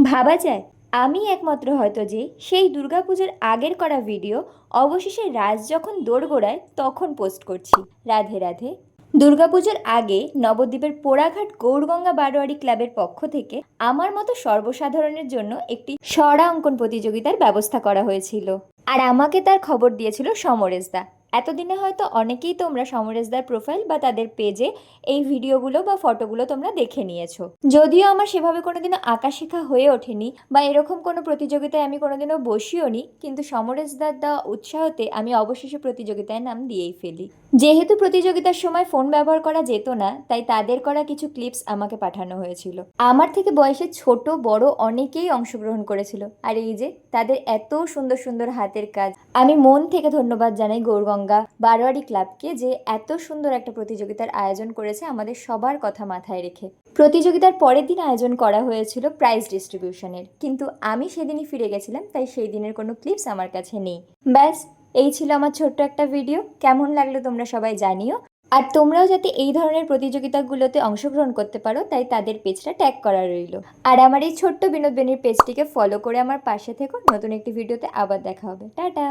ভাবা যায় আমি একমাত্র হয়তো যে সেই দুর্গাপুজোর আগের করা ভিডিও অবশেষে রাজ যখন দোরগোড়ায় তখন পোস্ট করছি। রাধে রাধে। দুর্গাপুজোর আগে নবদ্বীপের পোড়াঘাট গৌরগঙ্গা বারোয়ারি ক্লাবের পক্ষ থেকে আমার মতো সর্বসাধারণের জন্য একটি সরা অঙ্কন প্রতিযোগিতার ব্যবস্থা করা হয়েছিল। আর আমাকে তার খবর দিয়েছিল সমরেশদা। এতদিনে হয়তো অনেকেই তোমরা সমরেশদার প্রোফাইল বা তাদের পেজে এই ভিডিওগুলো বা ফটোগুলো তোমরা দেখে নিয়েছো। যদিও আমার সেভাবে কোনোদিনও আঁকা শেখা হয়ে ওঠেনি বা এরকম কোনো প্রতিযোগিতায় আমি কোনোদিনও বসিও নি, কিন্তু সমরেশদার দেওয়া উৎসাহতে আমি অবশেষে প্রতিযোগিতায় নাম দিয়েই ফেলি। যেহেতু প্রতিযোগিতার সময় ফোন ব্যবহার করা যেত না, তাই তাদের করা কিছু ক্লিপস আমাকে পাঠানো হয়েছিল। আমার থেকে বয়সে ছোট বড় অনেকেই অংশগ্রহণ করেছিল। আর এই যে তাদের এত সুন্দর সুন্দর হাতের কাজ, আমি মন থেকে ধন্যবাদ জানাই গৌরগঙ্গা বারোয়ারি ক্লাবকে যে এত সুন্দর একটা প্রতিযোগিতার আয়োজন করেছে আমাদের সবার কথা মাথায় রেখে। প্রতিযোগিতার পরের দিন আয়োজন করা হয়েছিল প্রাইজ ডিস্ট্রিবিউশনের, কিন্তু আমি সেদিনই ফিরে গেছিলাম, তাই সেই দিনের কোনো ক্লিপস আমার কাছে নেই। ব্যাস, এই ছিল আমার ছোট্ট একটা ভিডিও। কেমন লাগলো তোমরা সবাই জানিও। আর তোমরাও যাতে এই ধরনের প্রতিযোগিতাগুলোতে অংশগ্রহণ করতে পারো তাই তাদের পেজটা ট্যাগ করা রইল। আর আমার এই ছোট্ট বিনোদনের পেজটিকে ফলো করে আমার পাশে থেকো। নতুন একটি ভিডিওতে আবার দেখা হবে। টাটা।